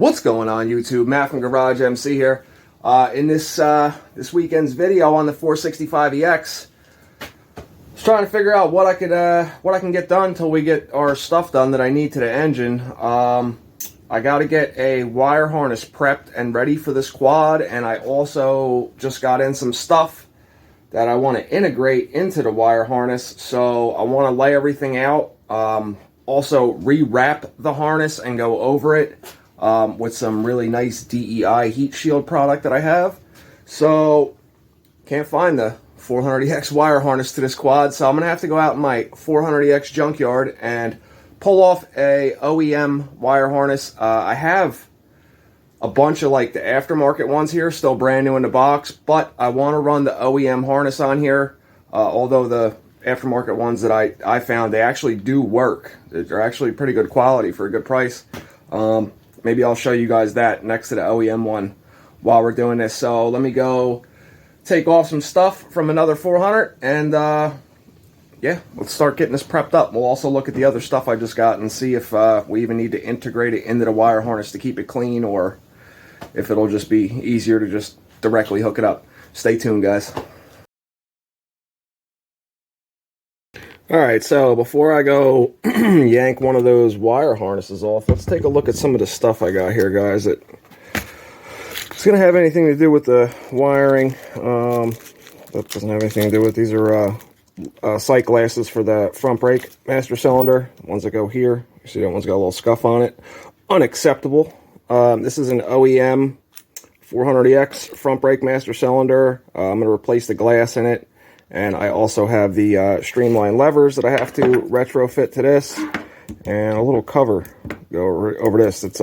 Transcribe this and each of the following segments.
What's going on, YouTube? Matt from GarageMC here. In this weekend's video on the 465ex, just trying to figure out what I can get done until we get our stuff done that I need to the engine. I got to get a wire harness prepped and ready for this quad, and I also just got in some stuff that I want to integrate into the wire harness. So I want to lay everything out. Also rewrap the harness and go over it with some really nice DEI heat shield product that I have. So can't find the 400ex wire harness to this quad, so I'm gonna have to go out in my 400ex junkyard and pull off a OEM wire harness. I have a bunch of like the aftermarket ones here, still brand new in the box, but I want to run the OEM harness on here. Although the aftermarket ones that I found, they actually do work. They're actually pretty good quality for a good price. Maybe I'll show you guys that next to the OEM one while we're doing this. So let me go take off some stuff from another 400 and yeah, let's start getting this prepped up. We'll also look at the other stuff I just got and see if we even need to integrate it into the wire harness to keep it clean, or if it'll just be easier to just directly hook it up. Stay tuned, guys. Alright, so before I go yank one of those wire harnesses off, let's take a look at some of the stuff I got here, guys. It's going to have anything to do with the wiring. That doesn't have anything to do with, these are sight glasses for the front brake master cylinder. The ones that go here. You see that one's got a little scuff on it. Unacceptable. This is an OEM 400ex front brake master cylinder. I'm going to replace the glass in it. And I also have the streamline levers that I have to retrofit to this. And a little cover go over this. It's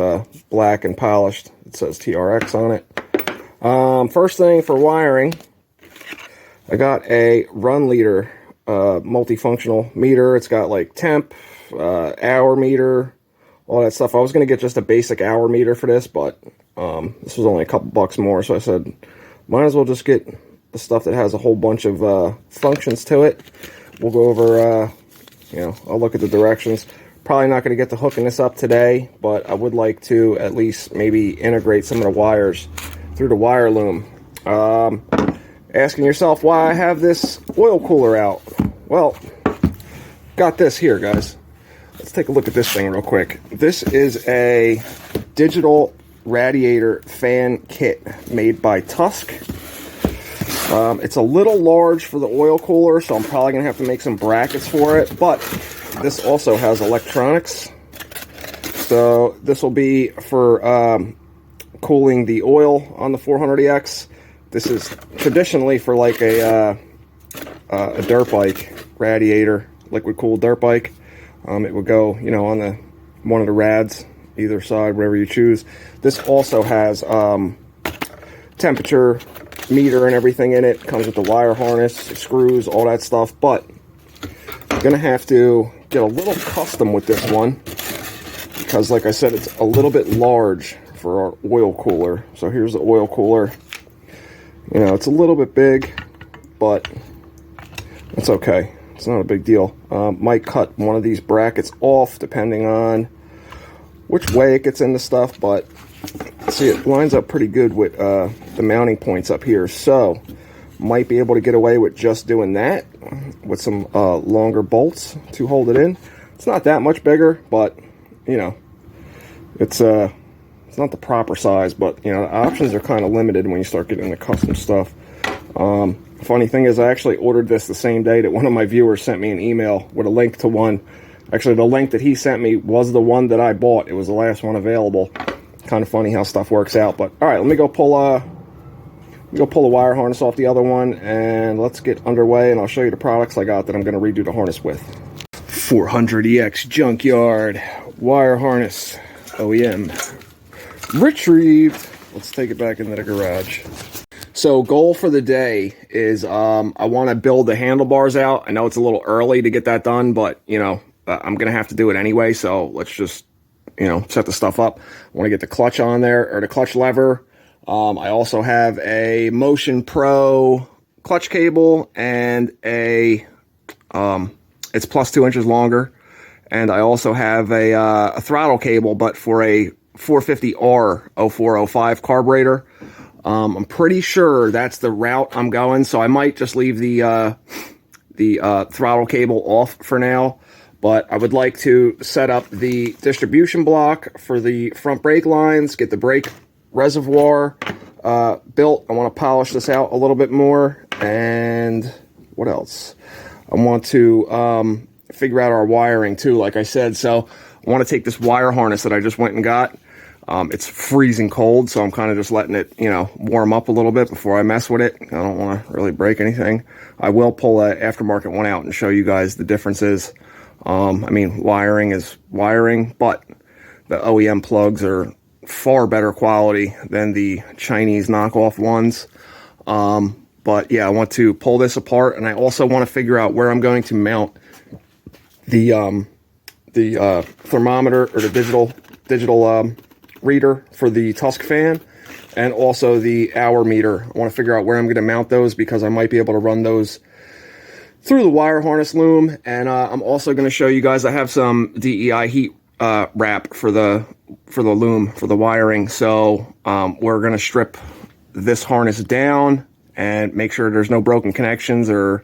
black and polished. It says TRX on it. First thing for wiring, I got a run leader multifunctional meter. It's got like temp, hour meter, all that stuff. I was going to get just a basic hour meter for this, but this was only a couple bucks more. So I said, might as well just get the stuff that has a whole bunch of functions to it. We'll go over, you know, I'll look at the directions. Probably not going to get to hooking this up today, but I would like to at least maybe integrate some of the wires through the wire loom. Asking yourself why I have this oil cooler out. Well, got this here, guys. Let's take a look at this thing real quick. This is a digital radiator fan kit made by Tusk. It's a little large for the oil cooler, so I'm probably going to have to make some brackets for it, but this also has electronics. So this will be for cooling the oil on the 400ex. This is traditionally for like a dirt bike radiator, liquid cooled dirt bike. It would go, you know, on one of the rads, either side, whatever you choose. This also has temperature meter and everything in it. Comes with the wire harness, screws, all that stuff. But I'm gonna have to get a little custom with this one because, like I said, it's a little bit large for our oil cooler. So here's the oil cooler. You know, it's a little bit big, but it's okay. It's not a big deal. Might cut one of these brackets off depending on which way it gets into stuff, but see, it lines up pretty good with the mounting points up here, so might be able to get away with just doing that with some longer bolts to hold it in. It's not that much bigger, but you know, it's not the proper size, but you know, the options are kind of limited when you start getting into custom stuff. Funny thing is, I actually ordered this the same day that one of my viewers sent me an email with a link to one. Actually, the link that he sent me was the one that I bought. It was the last one available. Kind of funny how stuff works out. But all right, let me go pull the wire harness off the other one, and let's get underway, and I'll show you the products I got that I'm going to redo the harness with. 400ex junkyard wire harness OEM retrieved. Let's take it back into the garage. So goal for the day is I want to build the handlebars out. I know it's a little early to get that done, but you know, I'm going to have to do it anyway. So let's just, you know, set the stuff up. I want to get the clutch on there, or the clutch lever. I also have a Motion Pro clutch cable and a, it's plus 2 inches longer. And I also have a throttle cable, but for a 450R 0405 carburetor. I'm pretty sure that's the route I'm going, so I might just leave the throttle cable off for now. But I would like to set up the distribution block for the front brake lines, get the brake reservoir built. I want to polish this out a little bit more. And what else? I want to figure out our wiring too, like I said. So I want to take this wire harness that I just went and got. It's freezing cold, so I'm kind of just letting it, you know, warm up a little bit before I mess with it. I don't want to really break anything. I will pull an aftermarket one out and show you guys the differences. I mean, wiring is wiring, but the OEM plugs are far better quality than the Chinese knockoff ones. But yeah, I want to pull this apart, and I also want to figure out where I'm going to mount the thermometer or the digital reader for the Tusk fan, and also the hour meter. I want to figure out where I'm going to mount those, because I might be able to run those through the wire harness loom. And I'm also going to show you guys, I have some DEI heat wrap for the loom, for the wiring. So we're going to strip this harness down and make sure there's no broken connections or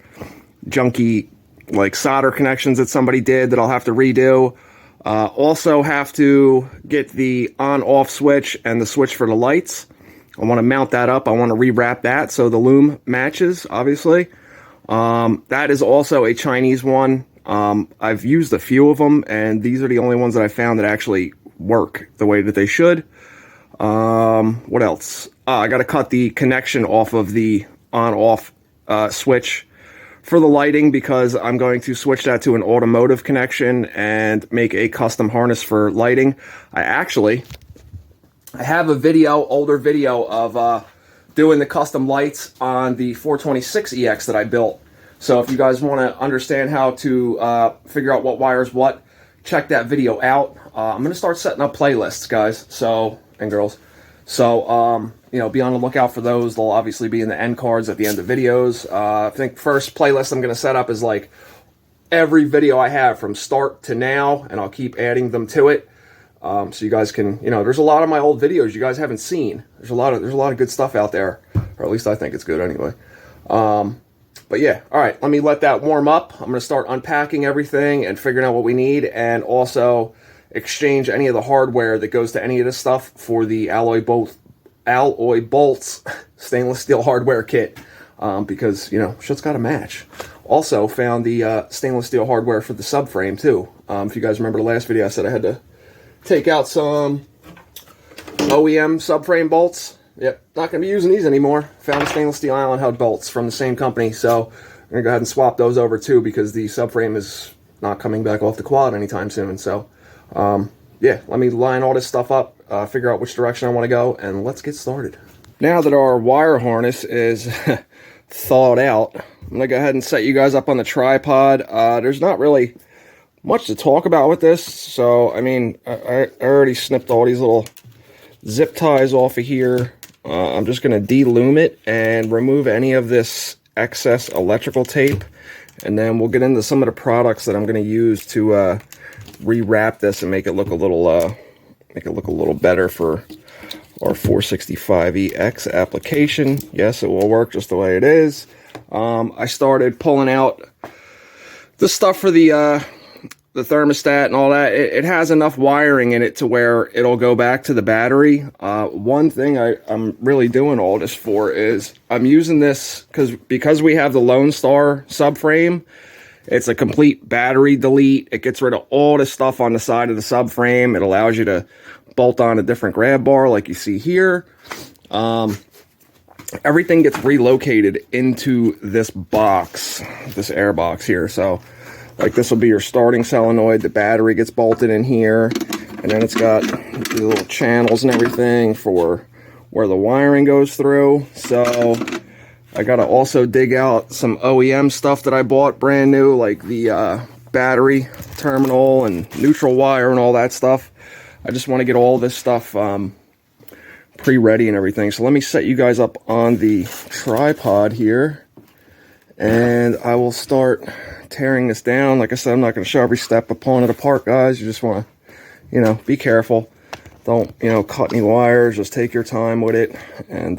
junky like solder connections that somebody did that I'll have to redo. Also have to get the on-off switch and the switch for the lights. I want to mount that up. I want to rewrap that so the loom matches, obviously. That is also a Chinese one. I've used a few of them, and these are the only ones that I found that actually work the way that they should. What else? I got to cut the connection off of the on-off switch for the lighting, because I'm going to switch that to an automotive connection and make a custom harness for lighting. I have a video, older video of doing the custom lights on the 426ex that I built. So if you guys want to understand how to figure out what wires what, check that video out. I'm going to start setting up playlists, guys, and girls. So, you know, be on the lookout for those. They'll obviously be in the end cards at the end of videos. I think first playlist I'm going to set up is like every video I have from start to now, and I'll keep adding them to it. So you guys can, you know, there's a lot of my old videos you guys haven't seen. There's a lot of good stuff out there, or at least I think it's good anyway. But yeah, all right, let me let that warm up. I'm going to start unpacking everything and figuring out what we need, and also exchange any of the hardware that goes to any of this stuff for the alloy bolts stainless steel hardware kit, because, you know, shit's got to match. Also found the stainless steel hardware for the subframe too. If you guys remember the last video, I said I had to take out some OEM subframe bolts. Yep, not going to be using these anymore. Found stainless steel Allen head bolts from the same company, so I'm going to go ahead and swap those over too, because the subframe is not coming back off the quad anytime soon. So yeah, let me line all this stuff up, figure out which direction I want to go, and let's get started. Now that our wire harness is thawed out, I'm going to go ahead and set you guys up on the tripod. There's not really much to talk about with this. So, I mean, I already snipped all these little zip ties off of here. I'm just going to de-loom it and remove any of this excess electrical tape. And then we'll get into some of the products that I'm going to use to rewrap this and make it look a little better for our 465ex application. Yes, it will work just the way it is. I started pulling out the stuff for the thermostat and all that. It has enough wiring in it to where it'll go back to the battery. One thing I'm really doing all this for is I'm using this because we have the Lone Star subframe. It's a complete battery delete. It gets rid of all the stuff on the side of the subframe. It allows you to bolt on a different grab bar like you see here. Everything gets relocated into this box, this air box here. So like this will be your starting solenoid. The battery gets bolted in here, and then it's got the little channels and everything for where the wiring goes through. So I got to also dig out some OEM stuff that I bought brand new, like the battery terminal and neutral wire and all that stuff. I just want to get all this stuff pre-ready and everything. So let me set you guys up on the tripod here, and I will start tearing this down. Like I said, I'm not going to show every step of pulling it apart, guys. You just want to, you know, be careful. Don't, you know, cut any wires. Just take your time with it, and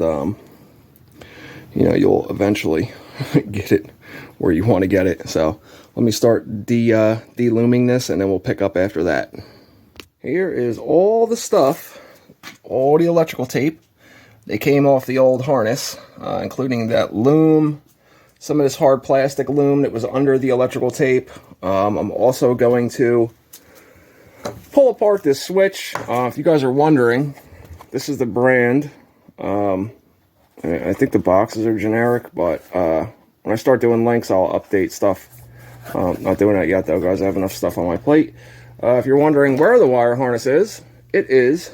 you know, you'll eventually get it where you want to get it. So let me start de-looming this, and then we'll pick up after that. Here is all the stuff, all the electrical tape. They came off the old harness, including that loom, some of this hard plastic loom that was under the electrical tape. I'm also going to pull apart this switch. If you guys are wondering, this is the brand. I think the boxes are generic, but when I start doing links, I'll update stuff. Not doing that yet, though, guys. I have enough stuff on my plate. If you're wondering where the wire harness is, it is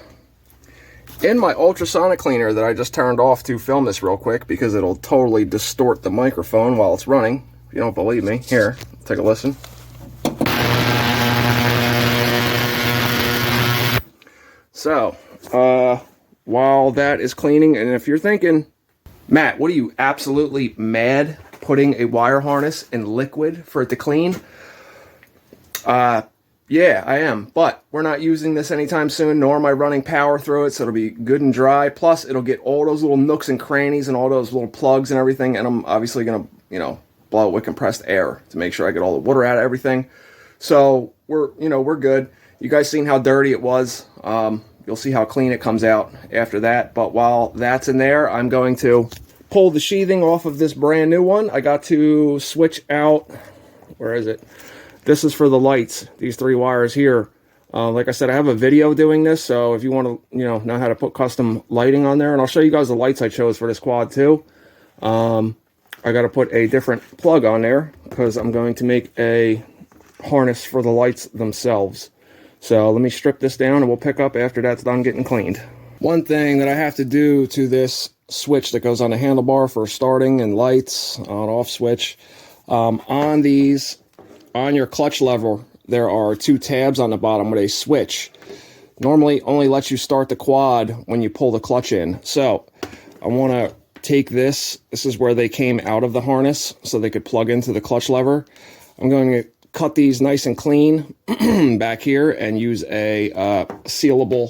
in my ultrasonic cleaner that I just turned off to film this real quick, because it'll totally distort the microphone while it's running. If you don't believe me, here, take a listen. So, while that is cleaning, and if you're thinking, Matt, what are you, absolutely mad putting a wire harness in liquid for it to clean? Yeah, I am, but we're not using this anytime soon, nor am I running power through it, so it'll be good and dry. Plus, it'll get all those little nooks and crannies and all those little plugs and everything, and I'm obviously going to, you know, blow it with compressed air to make sure I get all the water out of everything. So, we're good. You guys seen how dirty it was. You'll see how clean it comes out after that. But while that's in there, I'm going to pull the sheathing off of this brand new one. I got to switch out, where is it? This is for the lights, these 3 wires here. Like I said, I have a video doing this, so if you want to, you know how to put custom lighting on there, and I'll show you guys the lights I chose for this quad too. I got to put a different plug on there because I'm going to make a harness for the lights themselves. So let me strip this down, and we'll pick up after that's done getting cleaned. One thing that I have to do to this switch that goes on the handlebar for starting and lights, on-off switch, on your clutch lever, there are 2 tabs on the bottom with a switch. Normally only lets you start the quad when you pull the clutch in. So I want to take this. This is where they came out of the harness so they could plug into the clutch lever. I'm going to cut these nice and clean back here and use a sealable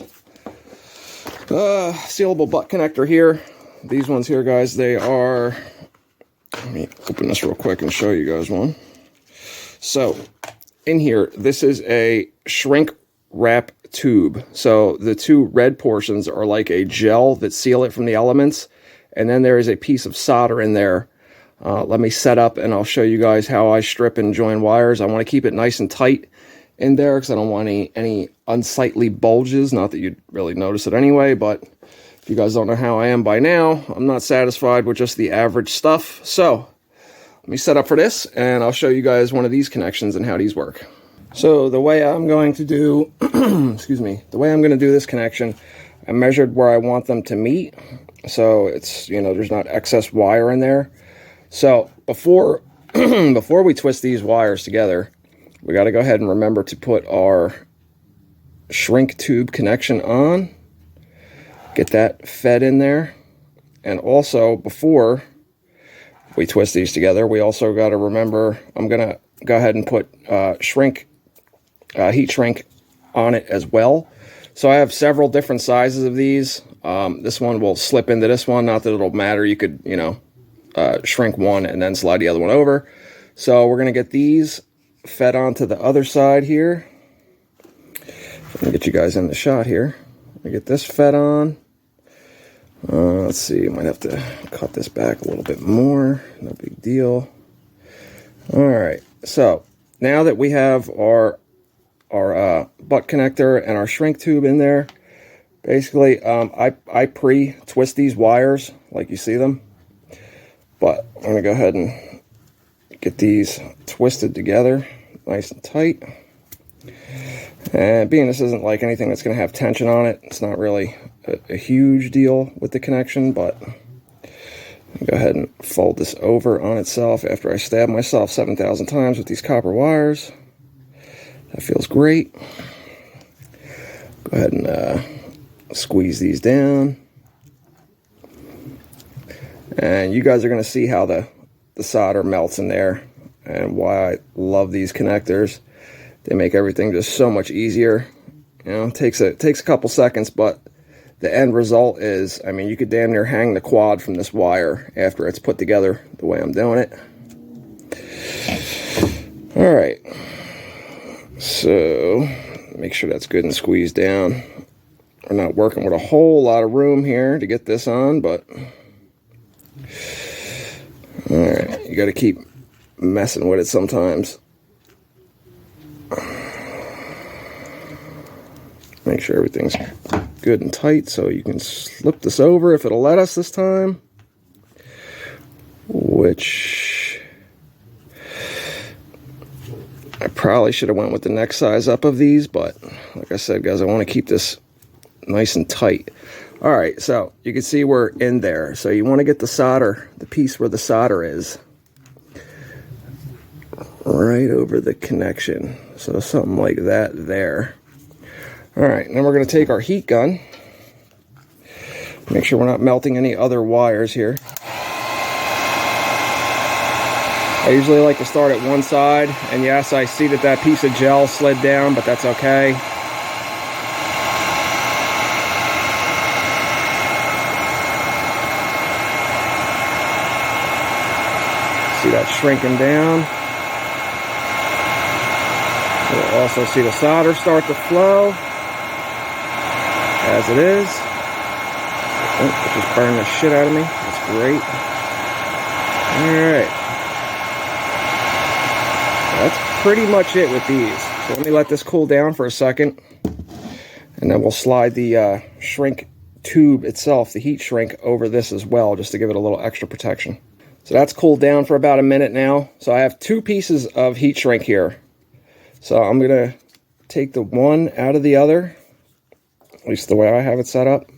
butt connector here. These ones here, guys, they are, let me open this real quick and show you guys one. So in here, this is a shrink wrap tube. So the 2 red portions are like a gel that seal it from the elements, and then there is a piece of solder in there. Let me set up, and I'll show you guys how I strip and join wires. I want to keep it nice and tight in there because I don't want any unsightly bulges. Not that you'd really notice it anyway, but if you guys don't know how I am by now, I'm not satisfied with just the average stuff. So let me set up for this, and I'll show you guys one of these connections and how these work. So the way I'm going to do, excuse me, the way I'm going to do this connection, I measured where I want them to meet. So it's, you know, there's not excess wire in there. So before we twist these wires together, we got to go ahead and remember to put our shrink tube connection on. Get that fed in there. And also, before we twist these together, we also got to remember, I'm going to go ahead and put heat shrink on it as well. So I have several different sizes of these. This one will slip into this one. Not that it'll matter. You could, you know, shrink one and then slide the other one over. So we're going to get these fed onto the other side here. Let me get you guys in the shot here. Let me get this fed on. Let's see, might have to cut this back a little bit more. No big deal. All right, so now that we have our butt connector and our shrink tube in there, basically I pre-twist these wires like you see them, but I'm going to go ahead and get these twisted together nice and tight. And being this isn't like anything that's going to have tension on it, it's not really a huge deal with the connection, but I'll go ahead and fold this over on itself after I stab myself 7,000 times with these copper wires. That feels great. Go ahead and squeeze these down. And you guys are going to see how the solder melts in there and why I love these connectors. They make everything just so much easier. You know, it takes a couple seconds, but the end result is, I mean, you could damn near hang the quad from this wire after it's put together the way I'm doing it. All right, so make sure that's good and squeezed down. We're not working with a whole lot of room here to get this on, but all right, you got to keep messing with it sometimes. Make sure everything's good and tight so you can slip this over if it'll let us this time, which I probably should have went with the next size up of these, but like I said, guys, I want to keep this nice and tight. All right, so you can see we're in there. So you want to get the solder, the piece where the solder is, right over the connection. So something like that there. All right, then we're going to take our heat gun. Make sure we're not melting any other wires here. I usually like to start at one side, and yes, I see that piece of gel slid down, but that's okay. See that shrinking down. You'll also see the solder start to flow as it is. Oh, it just burned the shit out of me. That's great. Alright. That's pretty much it with these. So let me let this cool down for a second. And then we'll slide the shrink tube itself, the heat shrink, over this as well, just to give it a little extra protection. So that's cooled down for about a minute now. So I have two pieces of heat shrink here. So I'm going to take the one out of the other, at least the way I have it set up.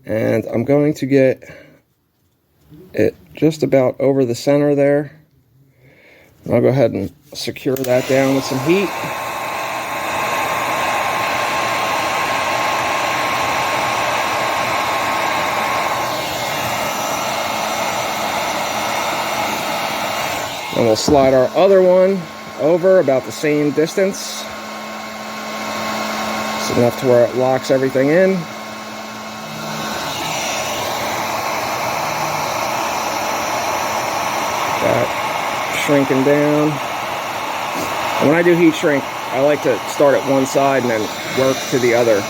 And I'm going to get it just about over the center there. And I'll go ahead and secure that down with some heat. And we'll slide our other one over about the same distance. It's enough to where it locks everything in. That shrinking down. And when I do heat shrink, I like to start at one side and then work to the other.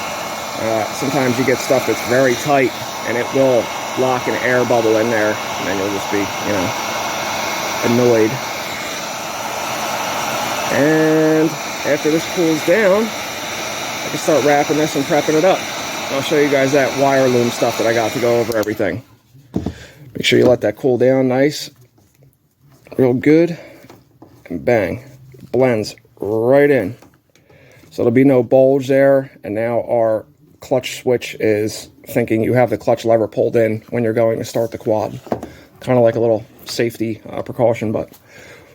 Sometimes you get stuff that's very tight and it will lock an air bubble in there, and then you'll just be, you know, annoyed. And after this cools down, I can start wrapping this and prepping it up. I'll show you guys that wire loom stuff that I got to go over everything. Make sure you let that cool down nice, real good, and bang, blends right in. So there'll be no bulge there, and now our clutch switch is thinking you have the clutch lever pulled in when you're going to start the quad. Kind of like a little safety precaution, but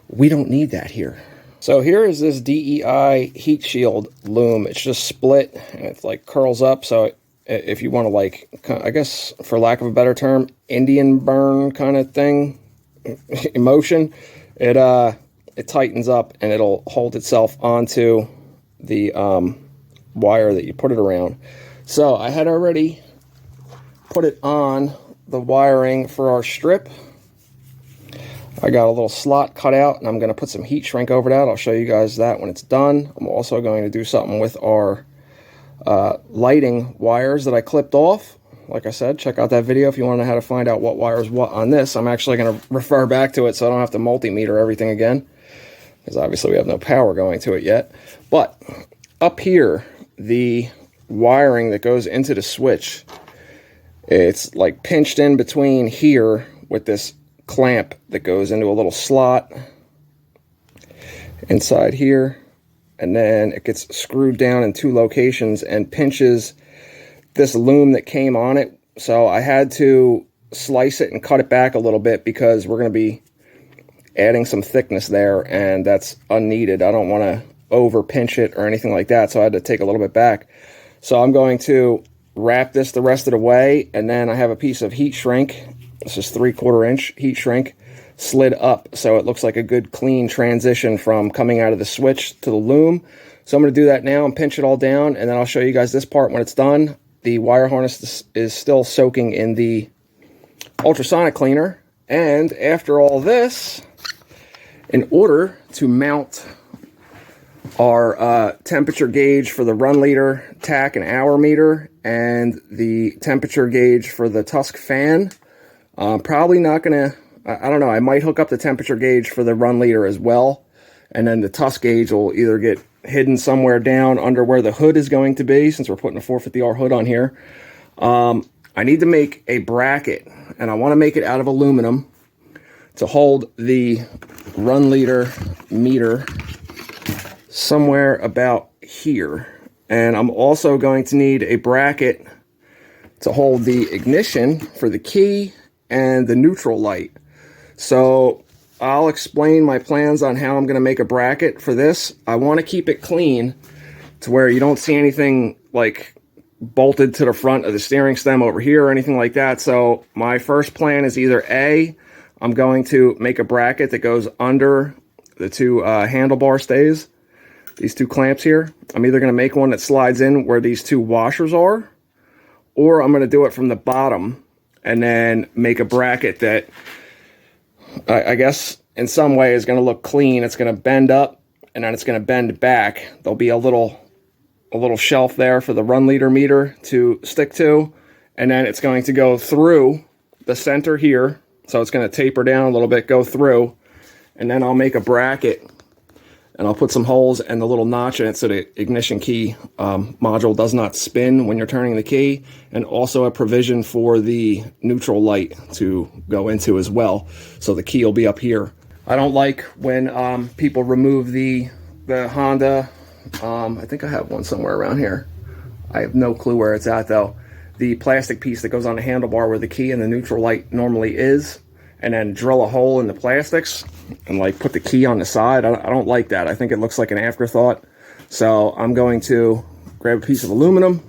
we don't need that here. So here is this DEI heat shield loom. It's just split and it's like curls up. So if you want to, like, I guess for lack of a better term, Indian burn kind of thing, emotion, it tightens up and it'll hold itself onto the wire that you put it around. So I had already put it on the wiring for our strip. I got a little slot cut out, and I'm going to put some heat shrink over that. I'll show you guys that when it's done. I'm also going to do something with our lighting wires that I clipped off. Like I said, check out that video if you want to know how to find out what wire is what on this. I'm actually going to refer back to it so I don't have to multimeter everything again, because obviously we have no power going to it yet. But up here, the wiring that goes into the switch, it's like pinched in between here with this clamp that goes into a little slot inside here, and then it gets screwed down in two locations and pinches this loom that came on it. So I had to slice it and cut it back a little bit because we're going to be adding some thickness there, and that's unneeded. I don't want to over pinch it or anything like that, so I had to take a little bit back. So I'm going to wrap this the rest of the way, and then I have a piece of heat shrink. This is 3/4 inch heat shrink slid up, so it looks like a good clean transition from coming out of the switch to the loom. So I'm going to do that now and pinch it all down, and then I'll show you guys this part when it's done. The wire harness is still soaking in the ultrasonic cleaner. And after all this, in order to mount our temperature gauge for the run liter, tach, and hour meter, and the temperature gauge for the Tusk fan, probably not going to, I don't know, I might hook up the temperature gauge for the run liter as well. And then the Tusk gauge will either get hidden somewhere down under where the hood is going to be, since we're putting a 450R hood on here. I need to make a bracket, and I want to make it out of aluminum to hold the run liter meter somewhere about here. And I'm also going to need a bracket to hold the ignition for the key and the neutral light. So I'll explain my plans on how I'm going to make a bracket for this. I want to keep it clean to where you don't see anything like bolted to the front of the steering stem over here or anything like that. So my first plan is either A, I'm going to make a bracket that goes under the two handlebar stays, these two clamps here. I'm either going to make one that slides in where these two washers are, or I'm going to do it from the bottom and then make a bracket that I guess in some way is going to look clean. It's going to bend up and then it's going to bend back. There'll be a little shelf there for the run liter meter to stick to, and then it's going to go through the center here. So it's going to taper down a little bit, go through, and then I'll make a bracket and I'll put some holes and the little notch in it so the ignition key module does not spin when you're turning the key, and also a provision for the neutral light to go into as well. So the key will be up here. I don't like when people remove the Honda, I think I have one somewhere around here. I have no clue where it's at though. The plastic piece that goes on the handlebar where the key and the neutral light normally is, and then drill a hole in the plastics and like put the key on the side. I don't like that. I think it looks like an afterthought. So I'm going to grab a piece of aluminum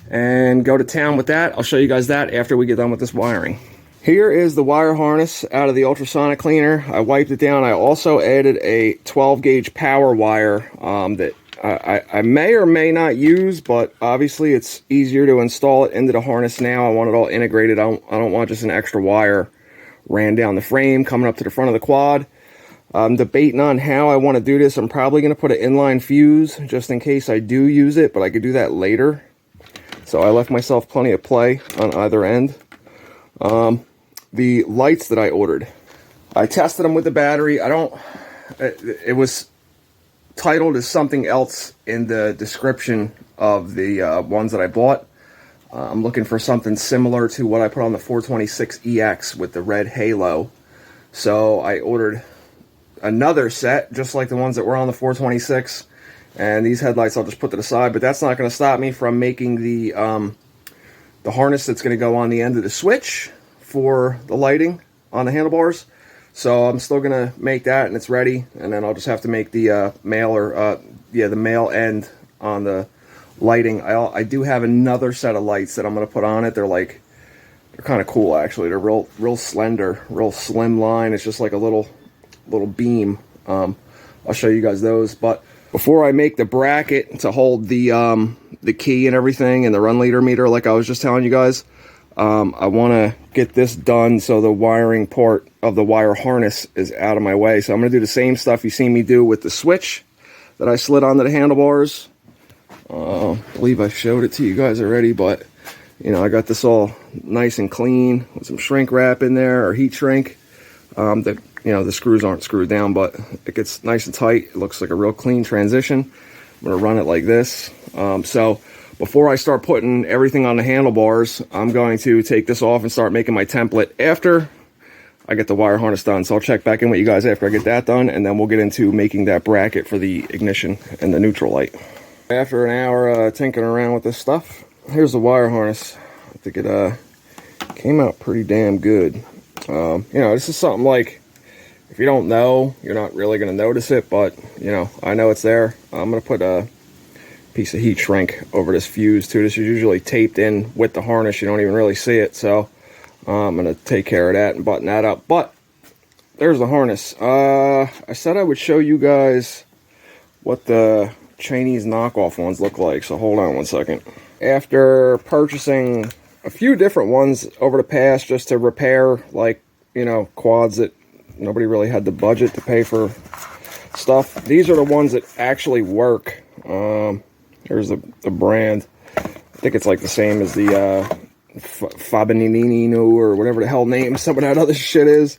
and go to town with that. I'll show you guys that after we get done with this wiring. Here is the wire harness out of the ultrasonic cleaner. I wiped it down. I also added a 12 gauge power wire that I may or may not use, but obviously it's easier to install it into the harness now. I want it all integrated. I don't want just an extra wire ran down the frame coming up to the front of the quad. I'm debating on how I want to do this. I'm probably going to put an inline fuse just in case I do use it, but I could do that later. So I left myself plenty of play on either end. The lights that I ordered, I tested them with the battery. It was titled as something else in the description of the ones that I bought. I'm looking for something similar to what I put on the 426ex with the red halo. So I ordered another set, just like the ones that were on the 426. And these headlights I'll just put to the side, but that's not going to stop me from making the harness that's going to go on the end of the switch for the lighting on the handlebars. So I'm still going to make that, and it's ready. And then I'll just have to make the the male end on the lighting. I do have another set of lights that I'm going to put on it. They're kind of cool actually. They're real slender, real slim line. It's just like a little beam. I'll show you guys those. But before I make the bracket to hold the key and everything and the run liter meter, like I was just telling you guys, I want to get this done so the wiring part of the wire harness is out of my way. So I'm going to do the same stuff you see me do with the switch that I slid onto the handlebars. I believe I showed it to you guys already, but you know, I got this all nice and clean with some shrink wrap in there, or heat shrink. The screws aren't screwed down, but it gets nice and tight. It looks like a real clean transition. I'm going to run it like this. So before I start putting everything on the handlebars, I'm going to take this off and start making my template after I get the wire harness done. So I'll check back in with you guys after I get that done, and then we'll get into making that bracket for the ignition and the neutral light. After an hour tinkering around with this stuff, here's the wire harness. I think it came out pretty damn good. This is something like, if you don't know, you're not really going to notice it, but I know it's there. I'm going to put a piece of heat shrink over this fuse too. This is usually taped in with the harness. You don't even really see it, so I'm going to take care of that and button that up. But there's the harness. I said I would show you guys what the Chinese knockoff ones look like, so hold on one second. After purchasing a few different ones over the past just to repair, like, you know, quads that nobody really had the budget to pay for stuff, these are the ones that actually work. Here's the brand. I think it's like the same as the Fabricating or whatever the hell name some of that other shit is.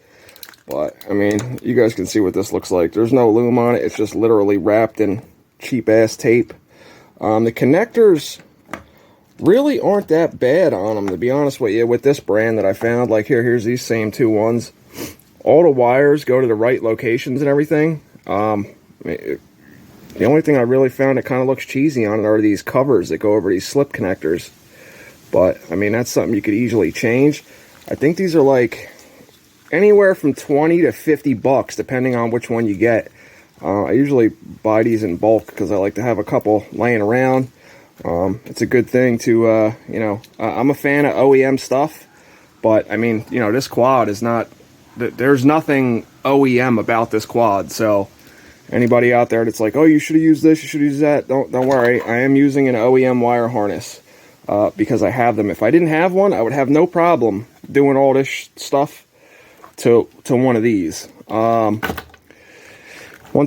But, I mean, you guys can see what this looks like. There's no loom on it. It's just literally wrapped in cheap-ass tape. The connectors really aren't that bad on them, to be honest with you. With this brand that I found, like here's these same two ones. All the wires go to the right locations and everything. The only thing I really found that kind of looks cheesy on it are these covers that go over these slip connectors. But, I mean, that's something you could easily change. I think these are like anywhere from 20 to 50 bucks, depending on which one you get. I usually buy these in bulk because I like to have a couple laying around. It's a good thing to, you know, I'm a fan of OEM stuff, but I mean, you know, this quad is not, there's nothing OEM about this quad. So anybody out there that's like, oh, you should have used this, you should use that, don't worry. I am using an OEM wire harness because I have them. If I didn't have one, I would have no problem doing all this stuff to one of these. One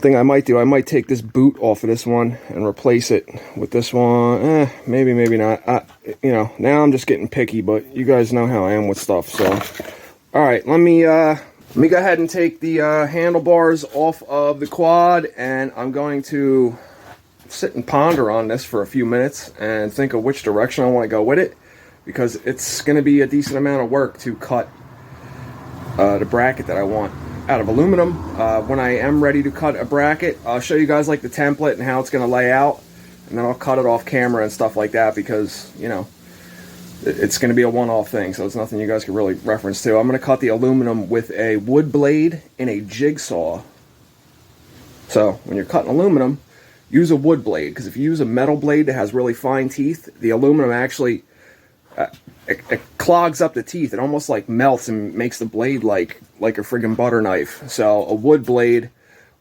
thing I might do, I might take this boot off of this one and replace it with this one. Maybe not. You know, now I'm just getting picky, but you guys know how I am with stuff. So, all right, let me go ahead and take the handlebars off of the quad, and I'm going to sit and ponder on this for a few minutes and think of which direction I want to go with it, because it's going to be a decent amount of work to cut the bracket that I want out of aluminum. When I am ready to cut a bracket, I'll show you guys like the template and how it's going to lay out, and then I'll cut it off camera and stuff like that, because, you know, it's going to be a one-off thing, so it's nothing you guys can really reference to. I'm going to cut the aluminum with a wood blade and a jigsaw. So when you're cutting aluminum, use a wood blade, because if you use a metal blade that has really fine teeth, the aluminum actually it clogs up the teeth. It almost like melts and makes the blade like a friggin' butter knife. So a wood blade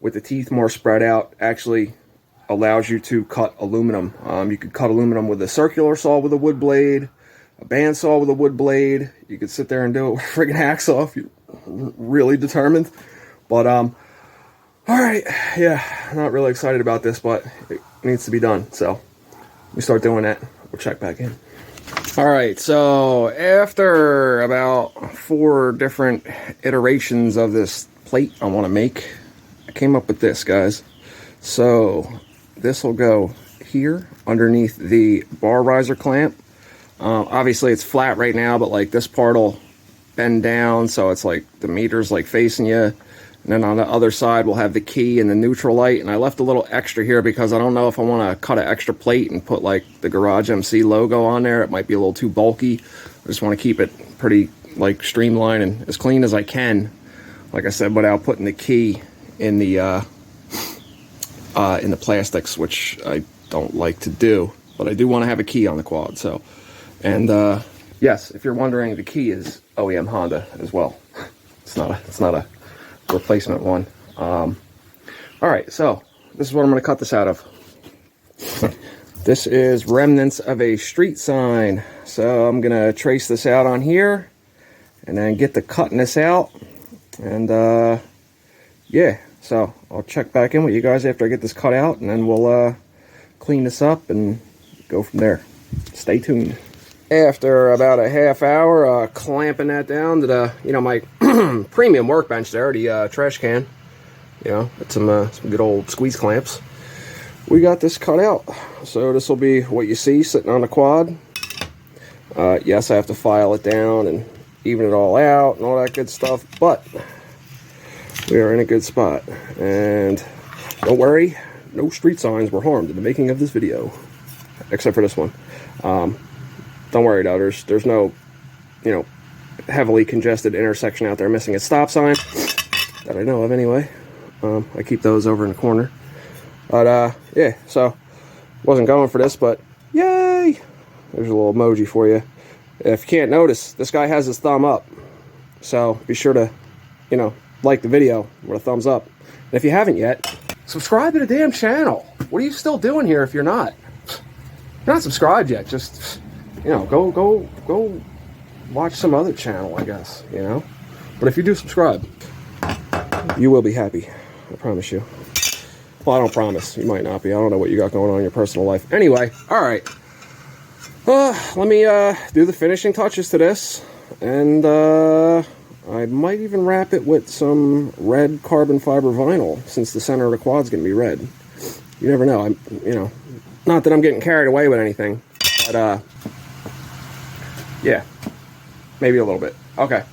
with the teeth more spread out actually allows you to cut aluminum. You could cut aluminum with a circular saw with a wood blade, a bandsaw with a wood blade. You could sit there and do it with a friggin' hacksaw if you're really determined. But all right, yeah, I'm not really excited about this, but it needs to be done. So we start doing that. We'll check back in. Alright, so after about 4 different iterations of this plate I want to make, I came up with this, guys. So this will go here underneath the bar riser clamp. Obviously it's flat right now, but like this part will bend down, so it's like the meter's like facing you. And then on the other side, we'll have the key and the neutral light. And I left a little extra here because I don't know if I want to cut an extra plate and put like the GarageMC logo on there. It might be a little too bulky. I just want to keep it pretty like streamlined and as clean as I can. Like I said, without putting the key in the plastics, which I don't like to do. But I do want to have a key on the quad. So, and yes, if you're wondering, the key is OEM Honda as well. It's not a replacement one. All right, so this is what I'm going to cut this out of. This is remnants of a street sign, so I'm going to trace this out on here and then get to cutting this out. And yeah, so I'll check back in with you guys after I get this cut out, and then we'll clean this up and go from there. Stay tuned. After about a half hour clamping that down to the, you know, my premium workbench there, the trash can, you know, it's some good old squeeze clamps. We got this cut out, so this will be what you see sitting on the quad. Yes, I have to file it down and even it all out and all that good stuff, but we are in a good spot. And don't worry, no street signs were harmed in the making of this video, except for this one. Don't worry though, there's no, you know, heavily congested intersection out there missing a stop sign that I know of anyway. I keep those over in the corner. But yeah, so wasn't going for this, but yay! There's a little emoji for you. If you can't notice, this guy has his thumb up, so be sure to, you know, like the video with a thumbs up. And if you haven't yet, subscribe to the damn channel. What are you still doing here if you're not? You're not subscribed yet. Just, you know, go watch some other channel, I guess, you know? But if you do subscribe, you will be happy. I promise you. Well, I don't promise. You might not be. I don't know what you got going on in your personal life. Anyway, all right. Let me do the finishing touches to this. And I might even wrap it with some red carbon fiber vinyl, since the center of the quad's going to be red. You never know. You know, not that I'm getting carried away with anything, but yeah, maybe a little bit. Okay.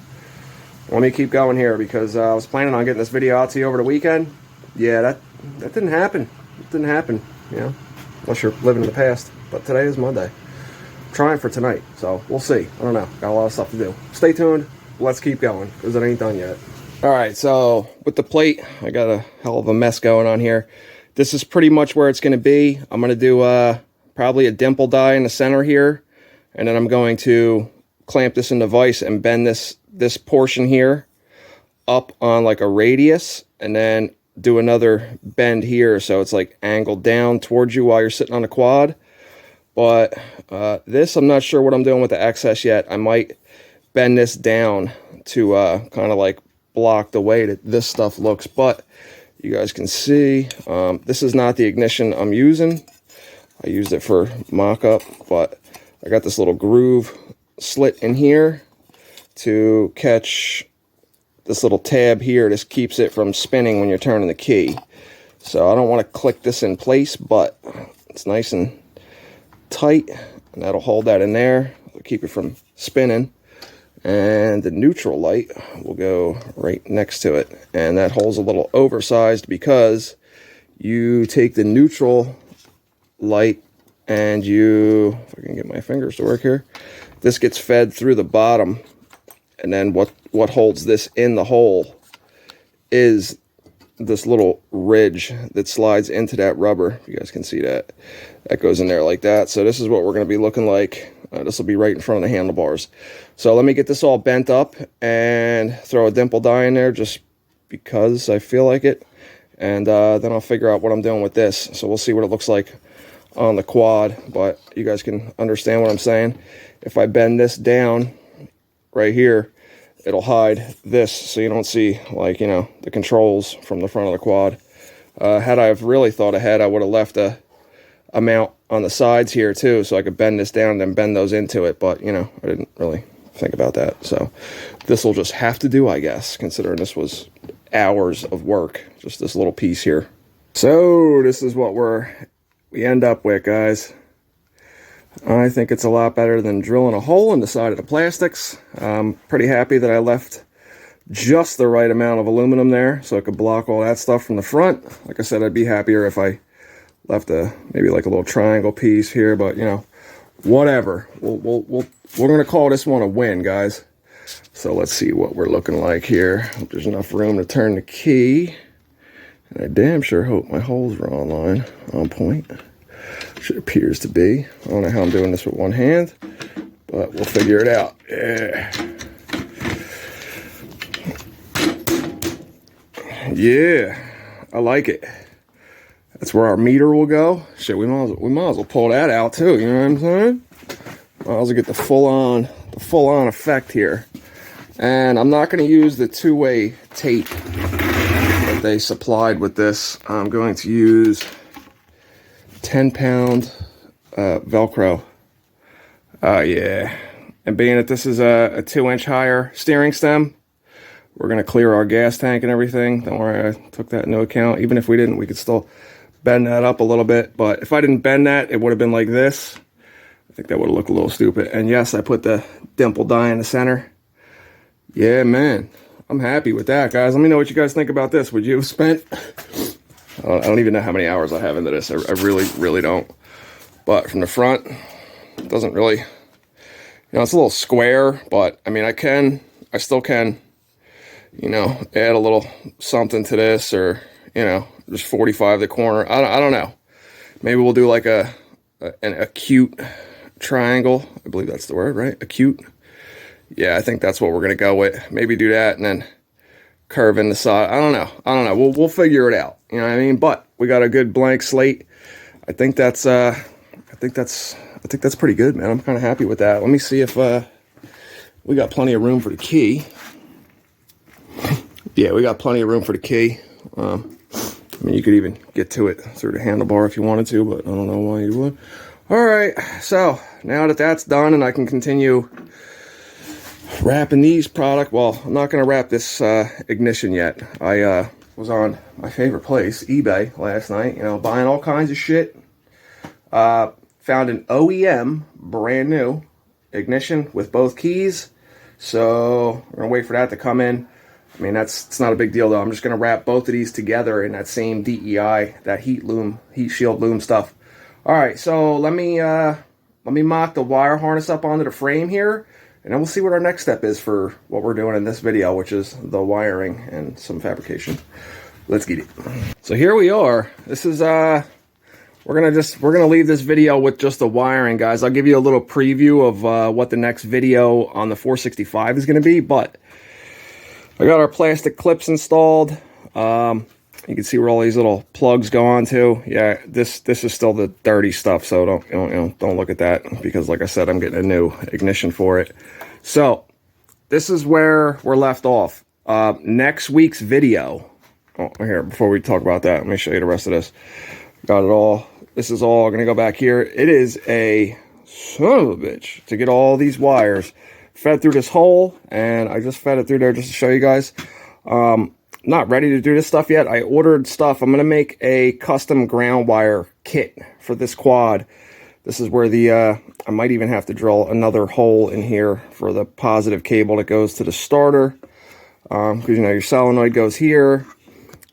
Let me keep going here, because I was planning on getting this video out to you over the weekend. Yeah, that didn't happen. It didn't happen, you know, unless you're living in the past. But today is Monday. I'm trying for tonight, so we'll see. I don't know. Got a lot of stuff to do. Stay tuned. Let's keep going, because it ain't done yet. All right, so with the plate, I got a hell of a mess going on here. This is pretty much where it's going to be. I'm going to do probably a dimple die in the center here, and then I'm going to clamp this in the vise and bend this portion here up on like a radius, and then do another bend here so it's like angled down towards you while you're sitting on the quad. But this, I'm not sure what I'm doing with the excess yet. I might bend this down to kind of like block the way that this stuff looks. But you guys can see, this is not the ignition I'm using. I used it for mock-up, but I got this little groove slit in here to catch this little tab here. This keeps it from spinning when you're turning the key. So I don't want to click this in place, but it's nice and tight, and that'll hold that in there. It'll keep it from spinning. And the neutral light will go right next to it. And that hole's a little oversized because you take the neutral light and you, if I can get my fingers to work here, this gets fed through the bottom. And then what holds this in the hole is this little ridge that slides into that rubber. You guys can see that. That goes in there like that. So this is what we're going to be looking like. This will be right in front of the handlebars. So let me get this all bent up and throw a dimple die in there just because I feel like it. And then I'll figure out what I'm doing with this. So we'll see what it looks like on the quad. But you guys can understand what I'm saying. If I bend this down right here, it'll hide this so you don't see, like, you know, the controls from the front of the quad. Had I have really thought ahead, I would have left a mount on the sides here too, so I could bend this down and then bend those into it, but, you know, I didn't really think about that. So this will just have to do, I guess, considering this was hours of work, just this little piece here. So this is what we end up with, guys. I think it's a lot better than drilling a hole in the side of the plastics. I'm pretty happy that I left just the right amount of aluminum there so I could block all that stuff from the front. Like I said, I'd be happier if I left maybe like a little triangle piece here, but, you know, whatever. We're gonna call this one a win, guys. So let's see what we're looking like here. Hope there's enough room to turn the key, and I damn sure hope my holes are on point. It appears to be. I don't know how I'm doing this with one hand, but we'll figure it out. Yeah, I like it. That's where our meter will go. Shit, we might as well pull that out too. You know what I'm saying? Might as well get the full on effect here. And I'm not going to use the two-way tape that they supplied with this. I'm going to use 10-pound Velcro. Yeah. And being that this is a 2-inch higher steering stem, we're going to clear our gas tank and everything. Don't worry, I took that into account. Even if we didn't, we could still bend that up a little bit. But if I didn't bend that, it would have been like this. I think that would have looked a little stupid. And yes, I put the dimple die in the center. Yeah, man. I'm happy with that, guys. Let me know what you guys think about this. Would you have spent... I don't even know how many hours I have into this. I really, really don't. But from the front, it doesn't really... You know, it's a little square, but, I mean, I still can, you know, add a little something to this, or, you know, just 45 the corner. I don't know. Maybe we'll do like an acute triangle. I believe that's the word, right? Acute. Yeah, I think that's what we're going to go with. Maybe do that and then curve in the side. I don't know. We'll figure it out. You know what I mean? But we got a good blank slate. I think that's pretty good, man. I'm kind of happy with that. Let me see if we got plenty of room for the key. Yeah, we got plenty of room for the key. I mean, you could even get to it through the handlebar if you wanted to, but I don't know why you would. All right, so now that that's done and I can continue wrapping these product, well, I'm not going to wrap this ignition yet. I was on my favorite place, eBay, last night, you know, buying all kinds of shit. Found an OEM, brand new ignition with both keys. So we're going to wait for that to come in. I mean, it's not a big deal, though. I'm just going to wrap both of these together in that same DEI, that heat shield loom stuff. All right, so let me mock the wire harness up onto the frame here, and then we'll see what our next step is for what we're doing in this video, which is the wiring and some fabrication. Let's get it. So here we are. This is we're gonna leave this video with just the wiring, guys. I'll give you a little preview of what the next video on the 465 is gonna be, but I got our plastic clips installed. You can see where all these little plugs go on to. Yeah, this is still the dirty stuff, so don't look at that, because like I said, I'm getting a new ignition for it. So this is where we're left off. Next week's video. Oh, here, before we talk about that, let me show you the rest of this. Got it all. This is all gonna go back here. It is a son of a bitch to get all these wires fed through this hole, and I just fed it through there just to show you guys. Not ready to do this stuff yet. I ordered stuff. I'm gonna make a custom ground wire kit for this quad. This is where the I might even have to drill another hole in here for the positive cable that goes to the starter, because you know your solenoid goes here,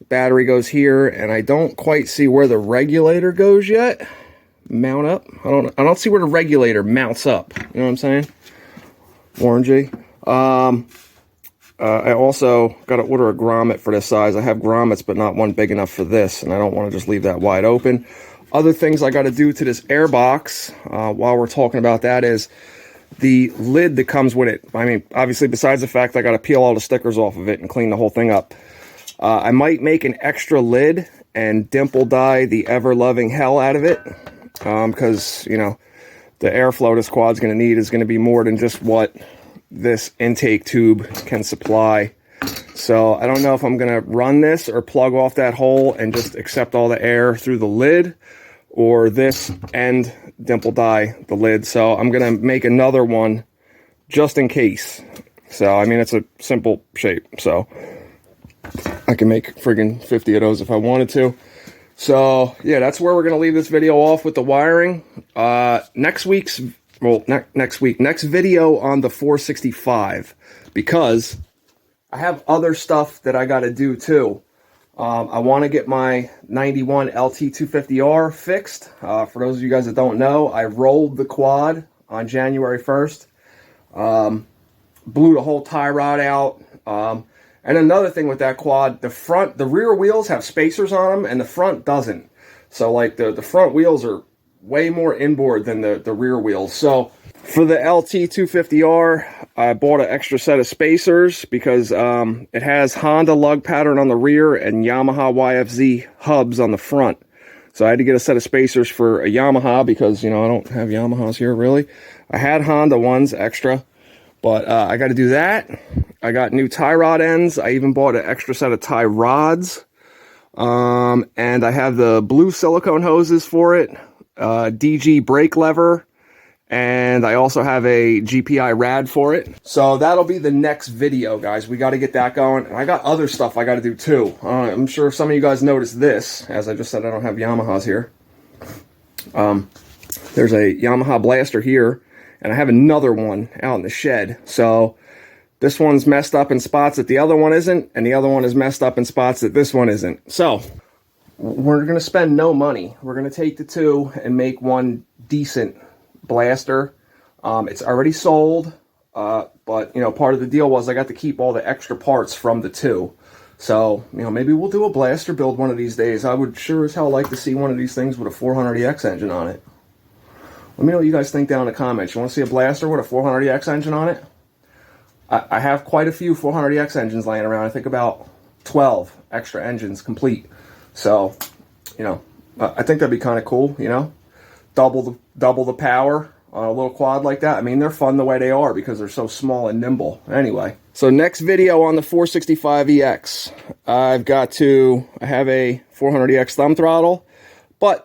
battery goes here, and I don't quite see where the regulator goes yet. Mount up. I don't see where the regulator mounts up. You know what I'm saying? Orangey. I also got to order a grommet for this size. I have grommets, but not one big enough for this, and I don't want to just leave that wide open. Other things I got to do to this air box, while we're talking about that, is the lid that comes with it. I mean, obviously, besides the fact I got to peel all the stickers off of it and clean the whole thing up, I might make an extra lid and dimple dye the ever-loving hell out of it, because, you know, the airflow this quad's going to need is going to be more than just what this intake tube can supply. So I don't know if I'm going to run this or plug off that hole and just accept all the air through the lid, or this and dimple dye the lid. So I'm going to make another one just in case. So, I mean, it's a simple shape, so I can make friggin' 50 of those if I wanted to. So yeah, that's where we're going to leave this video off with the wiring. Next video on the 465, because I have other stuff that I got to do too. I want to get my 91 LT250R fixed. For those of you guys that don't know, I rolled the quad on January 1st. Blew the whole tie rod out. And another thing with that quad, the rear wheels have spacers on them and the front doesn't. So like the front wheels are way more inboard than the rear wheels. So for the LT250R, I bought an extra set of spacers because it has Honda lug pattern on the rear and Yamaha YFZ hubs on the front. So I had to get a set of spacers for a Yamaha because, you know, I don't have Yamahas here really. I had Honda ones extra, but I got to do that. I got new tie rod ends. I even bought an extra set of tie rods. And I have the blue silicone hoses for it, DG brake lever, and I also have a GPI rad for it. So that'll be the next video, guys. We got to get that going. And I got other stuff I got to do too. I'm sure some of you guys noticed this. As I just said, I don't have Yamahas here. There's a Yamaha blaster here, and I have another one out in the shed. So this one's messed up in spots that the other one isn't, and the other one is messed up in spots that this one isn't. So we're going to spend no money. We're going to take the two and make one decent blaster. It's already sold, but, you know, part of the deal was I got to keep all the extra parts from the two. So, you know, maybe we'll do a blaster build one of these days. I would sure as hell like to see one of these things with a 400ex engine on it. Let me know what you guys think down in the comments. You want to see a blaster with a 400ex engine on it? I have quite a few 400ex engines laying around. I think about 12 extra engines complete. So, you know, I think that'd be kind of cool, you know, double the power on a little quad like that. I mean, they're fun the way they are because they're so small and nimble. Anyway, so next video on the 465EX, I have a 400EX thumb throttle, but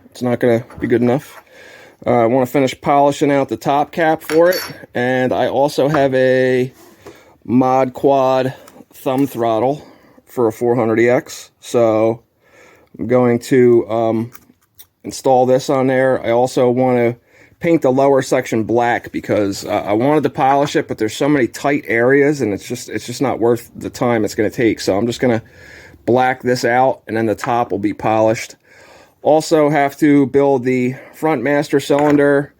it's not going to be good enough. I want to finish polishing out the top cap for it, and I also have a mod quad thumb throttle for a 400EX, so I'm going to install this on there. I also want to paint the lower section black because I wanted to polish it, but there's so many tight areas, and it's just not worth the time it's going to take. So I'm just going to black this out, and then the top will be polished. Also have to build the front master cylinder,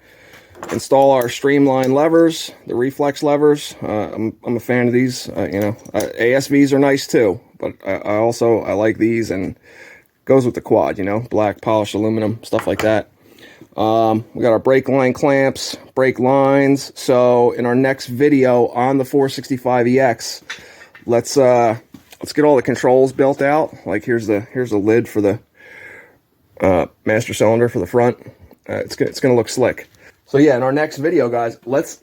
install our streamline levers, the reflex levers. I'm a fan of these. You know, ASVs are nice too, but I like these, and goes with the quad, you know, black polished aluminum, stuff like that. We got our brake line clamps, brake lines. So in our next video on the 465EX, let's get all the controls built out. Like here's the lid for the master cylinder for the front. It's gonna look slick. So yeah, in our next video, guys, let's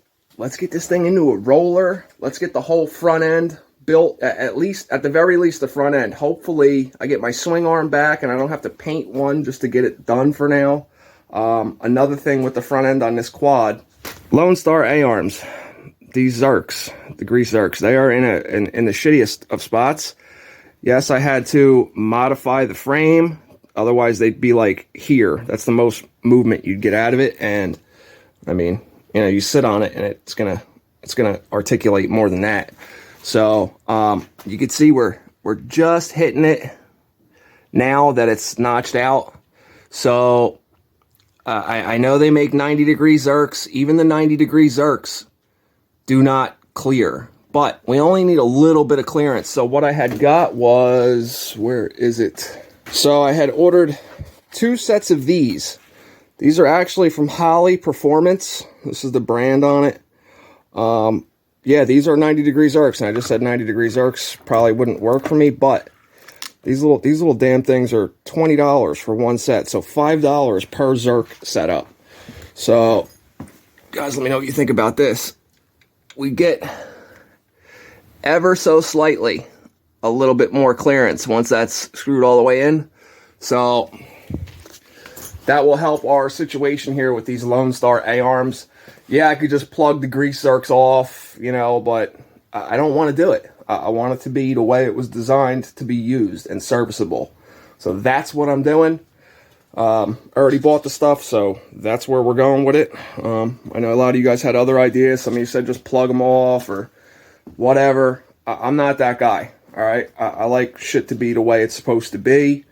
get this thing into a roller. Let's get the whole front end built, at the very least the front end. Hopefully I get my swing arm back and I don't have to paint one just to get it done for now. Another thing with the front end on this quad, Lone Star A-arms, these Zerks, the grease Zerks, they are in the shittiest of spots. Yes, I had to modify the frame. Otherwise, they'd be like here. That's the most movement you'd get out of it. And I mean, you know, you sit on it and it's gonna articulate more than that. So you can see we're just hitting it now that it's notched out. So I know they make 90-degree Zerks. Even the 90-degree Zerks do not clear, but we only need a little bit of clearance. So what I had got was, where is it? So I had ordered 2 sets of these. These are actually from Holley Performance. This is the brand on it. Yeah, these are 90-degree Zerks, and I just said 90-degree Zerks probably wouldn't work for me, but these little damn things are $20 for one set, so $5 per Zerk setup. So, guys, let me know what you think about this. We get ever so slightly a little bit more clearance once that's screwed all the way in. So that will help our situation here with these Lone Star A-arms. Yeah, I could just plug the grease Zerks off, you know, but I don't want to do it. I want it to be the way it was designed to be used and serviceable. So that's what I'm doing. I already bought the stuff, so that's where we're going with it. I know a lot of you guys had other ideas. Some of you said just plug them off or whatever. I'm not that guy. All right, I like shit to be the way it's supposed to be,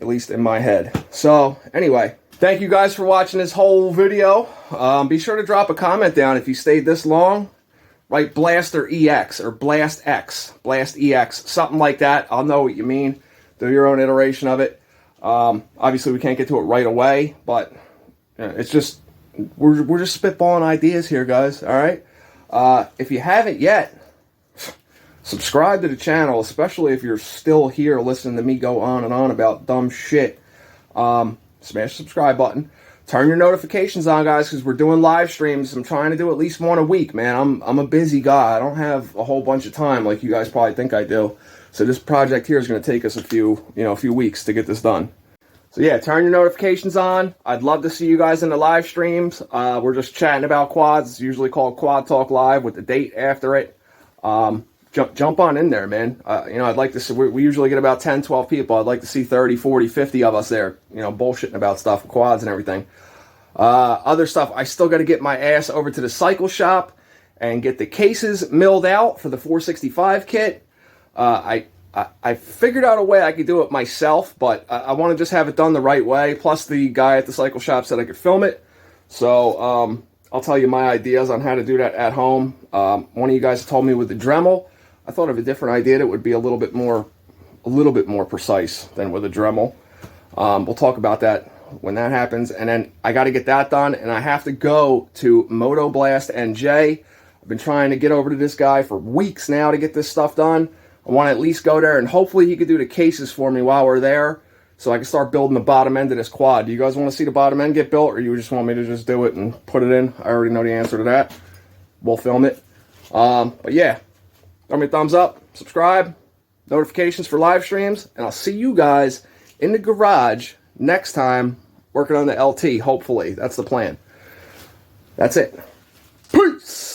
at least in my head. So anyway, thank you guys for watching this whole video. Be sure to drop a comment down if you stayed this long. Write Blaster EX or Blast X, Blast EX, something like that. I'll know what you mean. Do your own iteration of it. Obviously, we can't get to it right away, but it's just we're just spitballing ideas here, guys. All right. If you haven't yet, subscribe to the channel, especially if you're still here listening to me go on and on about dumb shit. Smash the subscribe button. Turn your notifications on, guys, because we're doing live streams. I'm trying to do at least one a week, man. I'm a busy guy. I don't have a whole bunch of time like you guys probably think I do. So this project here is going to take us a few weeks to get this done. So yeah, turn your notifications on. I'd love to see you guys in the live streams. We're just chatting about quads. It's usually called Quad Talk Live with the date after it. Jump on in there, man. I'd like to see, we usually get about 10, 12 people. I'd like to see 30, 40, 50 of us there, bullshitting about stuff, quads and everything. Other stuff, I still got to get my ass over to the cycle shop and get the cases milled out for the 465 kit. I figured out a way I could do it myself, but I want to just have it done the right way. Plus the guy at the cycle shop said I could film it. So I'll tell you my ideas on how to do that at home. One of you guys told me with the Dremel. I thought of a different idea that would be a little bit more precise than with a Dremel. We'll talk about that when that happens. And then I got to get that done, and I have to go to Moto Blast NJ. I've I've been trying to get over to this guy for weeks now to get this stuff done. I want to at least go there, and hopefully he could do the cases for me while we're there, so I can start building the bottom end of this quad. Do you guys want to see the bottom end get built, or you just want me to just do it and put it in? I already know the answer to that. We'll film it. But yeah, throw me a thumbs up, subscribe, notifications for live streams, and I'll see you guys in the garage next time working on the LT, hopefully. That's the plan. That's it. Peace!